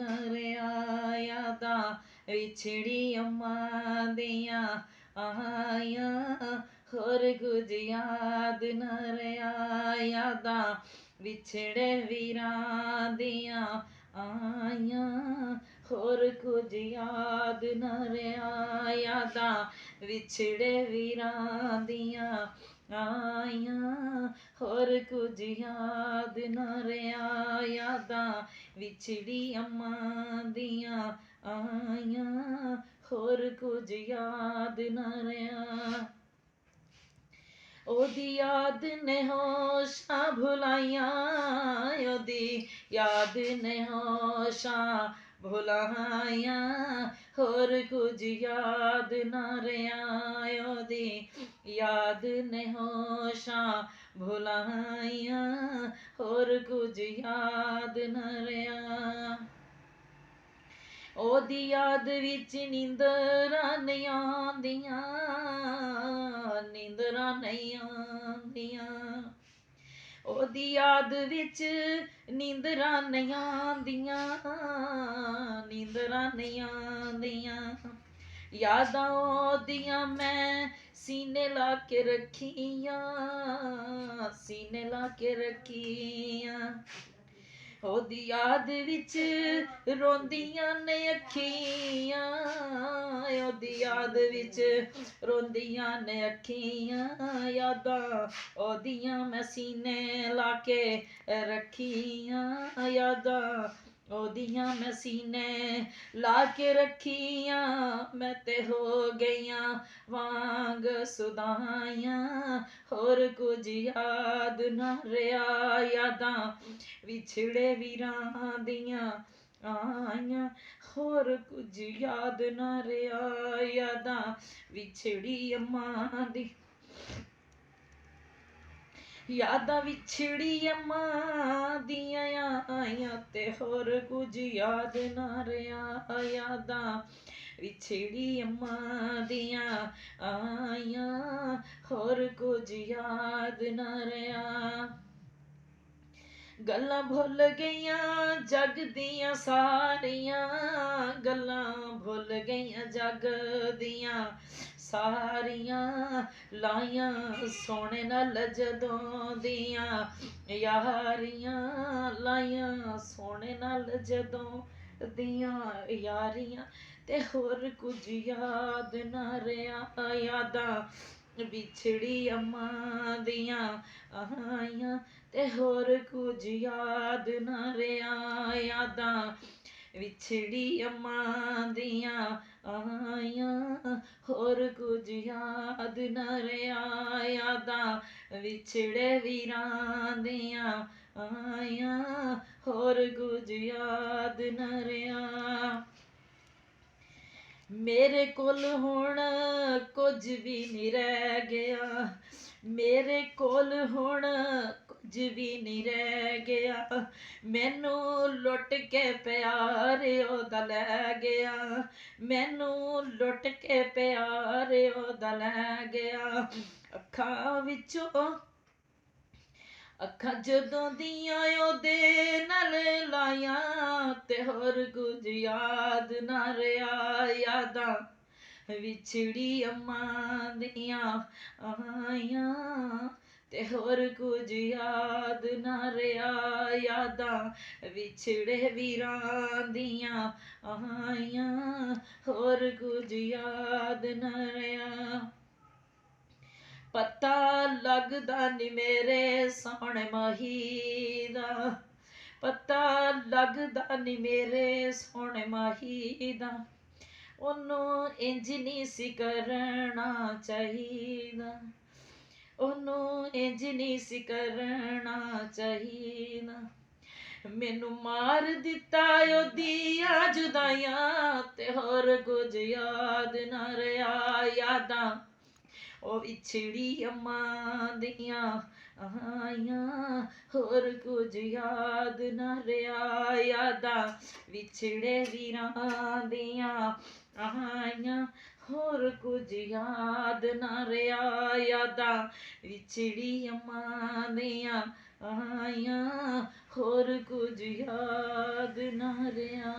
ਨਾ ਰਿਹਾ ਯਾਦਾਂ ਵਿਛੜੀ ਅੰਮਾਂ ਦੀਆਂ ਆਈਆਂ ਹੋਰ ਕੁਝ ਯਾਦ ਨਾ ਰਿਹਾ ਯਾਦਾਂ ਵਿਛੜੇ ਵੀਰਾਂ ਦੀਆਂ ਆਈਆਂ ਹੋਰ ਕੁਝ ਯਾਦ ਨਾ ਰਿਹਾ ਯਾਦਾਂ ਵਿਛੜੇ ਵੀਰਾਂ ਦੀਆਂ ਆਈਆਂ ਹੋਰ ਕੁਝ ਯਾਦ ਨਾ ਰਿਹਾ ਯਾਦਾਂ ਵਿਛੜੀ ਅੰਮਾਂ ਦੀਆਂ ਆਈਆਂ ਹੋਰ ਕੁਝ ਯਾਦ ਨਾ ਰਿਹਾ ਉਹਦੀ ਯਾਦ ਨੇ ਹੋਸ਼ਾਂ ਭੁਲਾਈਆਂ ਉਹਦੀ ਯਾਦ ਨੇ ਹੋਸ਼ਾਂ ਭੁਲਾਈਆਂ ਹੋਰ ਕੁਝ ਯਾਦ ਨਾ ਰਿਹਾ ਉਹਦੀ ਯਾਦ ਨੇ ਹੋਸ਼ਾਂ ਭੁਲਾਈਆਂ ਹੋਰ ਕੁਝ ਯਾਦ ਨਾ ਰਿਹਾ ਉਹਦੀ ਯਾਦ ਵਿੱਚ ਨੀਂਦਰਾਂ ਨਹੀਂ ਆਉਂਦੀਆਂ ਨੀਂਦਰਾਂ ਨਹੀਂ ਆਉਂਦੀਆਂ ਉਹਦੀ ਯਾਦ ਵਿੱਚ ਨੀਂਦਰਾਂ ਨਹੀਂ ਆਉਂਦੀਆਂ ਨੀਂਦਰਾਂ ਨਹੀਂ ਆਉਂਦੀਆਂ ਯਾਦਾਂ ਉਹਦੀਆਂ ਮੈਂ ਸੀਨੇ ਲਾ ਕੇ ਰੱਖੀਆਂ ਸੀਨੇ ਲਾ ਕੇ ਰੱਖੀਆਂ ਉਹਦੀ ਯਾਦ ਵਿੱਚ ਰੋਂਦੀਆਂ ਨੇ ਅੱਖੀਆਂ ਉਹਦੀ ਯਾਦ ਵਿੱਚ ਰੋਂਦੀਆਂ ਨੇ ਅੱਖੀਆਂ ਯਾਦਾਂ ਉਹਦੀਆਂ ਮੈਂ ਸੀਨੇ ਲਾ ਕੇ ਰੱਖੀਆਂ ਯਾਦਾਂ ਉਹਦੀਆਂ ਮੈਂ ਸੀਨੇ ਲਾ ਕੇ ਰੱਖੀਆਂ ਮੈਂ ਤੇ ਹੋ ਗਈਆਂ ਵਾਂਗ ਸੁਦਾਈਆਂ ਹੋਰ ਕੁਝ ਯਾਦ ਨਾ ਰਿਹਾ ਯਾਦਾਂ ਵਿਛੜੇ ਵੀਰਾਂ ਦੀਆਂ ਆਈਆਂ ਹੋਰ ਕੁਝ ਯਾਦ ਨਾ ਰਿਹਾ ਯਾਦਾਂ ਵਿਛੜੀ ਅੰਮਾਂ ਦੀ ਯਾਦਾਂ ਵਿਛੜੀ ਅੰਮਾਂ ਦੀਆਂ ਆਈਆਂ ਤੇ ਹੋਰ ਕੁਝ ਯਾਦ ਨਾ ਰਿਹਾ ਯਾਦਾਂ ਵਿਛੜੀ ਅੰਮਾਂ ਦੀਆਂ ਆਈਆਂ ਹੋਰ ਕੁਝ ਯਾਦ ਨਾ ਰਿਹਾ ਗੱਲਾਂ ਭੁੱਲ ਗਈਆਂ ਜੱਗ ਦੀਆਂ ਸਾਰੀਆਂ ਗੱਲਾਂ ਭੁੱਲ ਗਈਆਂ ਜੱਗ ਦੀਆਂ ਸਾਰੀਆਂ ਲਾਈਆਂ ਸੋਹਣੇ ਨਾਲ ਜਦੋਂ ਦੀਆਂ ਯਾਰੀਆਂ ਲਾਈਆਂ ਸੋਹਣੇ ਨਾਲ ਜਦੋਂ ਦੀਆਂ ਯਾਰੀਆਂ ਤੇ ਹੋਰ ਕੁਝ ਯਾਦ ਨਾ ਰਿਹਾ ਯਾਦਾਂ ਵਿਛੜੀ ਅੰਮਾਂ ਦੀਆਂ ਆਈਆਂ ਤੇ ਹੋਰ ਕੁਝ ਯਾਦ ਨਾ ਰਿਹਾ ਯਾਦਾਂ ਵਿਛੜੀ ਅੰਮਾਂ ਦੀਆਂ ਆਈਆਂ ਹੋਰ ਕੁਝ ਯਾਦ ਨਾ ਰਿਹਾ ਯਾਦਾਂ ਵਿਛੜੇ ਵੀਰਾਂ ਦੀਆਂ ਆਈਆਂ ਹੋਰ ਕੁਝ ਯਾਦ ਨਾ ਰਿਹਾ ਮੇਰੇ ਕੋਲ ਹੁਣ ਕੁਝ ਵੀ ਨਹੀਂ ਰਹਿ ਗਿਆ ਮੇਰੇ ਕੋਲ ਹੁਣ ਕੁਝ ਵੀ ਨਹੀਂ ਰਹਿ ਗਿਆ ਮੈਨੂੰ ਲੁੱਟ ਕੇ ਪਿਆਰ ਉਹਦਾ ਲੈ ਗਿਆ ਮੈਨੂੰ ਲੁੱਟ ਕੇ ਪਿਆਰ ਉਹਦਾ ਲੈ ਗਿਆ ਅੱਖਾਂ ਵਿੱਚੋਂ ਅੱਖਾਂ ਜਦੋਂ ਦੀਆਂ ਉਹਦੇ ਨਾਲ ਲਾਈਆਂ ਤੇ ਹੋਰ ਕੁਝ ਯਾਦ ਨਾ ਰਿਹਾ ਯਾਦਾਂ ਵਿਛੜੀ ਅੰਮਾਂ ਦੀਆਂ ਆਈਆਂ ਤੇ ਹੋਰ ਕੁਝ ਯਾਦ ਨਾ ਰਿਹਾ ਯਾਦਾਂ ਵਿਛੜੇ ਵੀਰਾਂ ਦੀਆਂ ਆਈਆਂ ਹੋਰ ਕੁਝ ਯਾਦ ਨਾ ਰਿਹਾ ਪਤਾ ਲੱਗਦਾ ਨੀ ਮੇਰੇ ਸੋਹਣੇ ਮਾਹੀ ਦਾ ਪਤਾ ਲੱਗਦਾ ਨੀ ਮੇਰੇ ਸੋਹਣੇ ਮਾਹੀ ਦਾ ਉਹਨੂੰ ਇੰਜ ਨਹੀਂ ਸੀ ਕਰਨਾ ਚਾਹੀਦਾ ਉਹਨੂੰ ਇੰਜ ਨਹੀਂ ਸੀ ਕਰਨਾ ਚਾਹੀਦਾ ਮੈਨੂੰ ਮਾਰ ਦਿੱਤਾ ਉਹਦੀਆਂ ਜੁਦਾਈਆਂ ਤੇ ਹੋਰ ਕੁਝ ਯਾਦ ਨਾ ਰਿਹਾ ਯਾਦਾਂ ਉਹ ਵਿਛੜੀ ਅੰਮਾਂ ਦੀਆਂ ਆਈਆਂ ਹੋਰ ਕੁਝ ਯਾਦ ਨਾ ਰਿਹਾ ਯਾਦਾਂ ਵਿਛੜੇ ਵੀਰਾਂ ਦੀਆਂ ਆਈਆਂ ਹੋਰ ਕੁਝ ਯਾਦ ਨਾ ਰਿਹਾ ਯਾਦਾਂ ਵਿਛੜੀ ਅੰਮਾਂ ਦੀਆਂ ਆਈਆਂ ਹੋਰ ਕੁਝ ਯਾਦ ਨਾ ਰਿਹਾ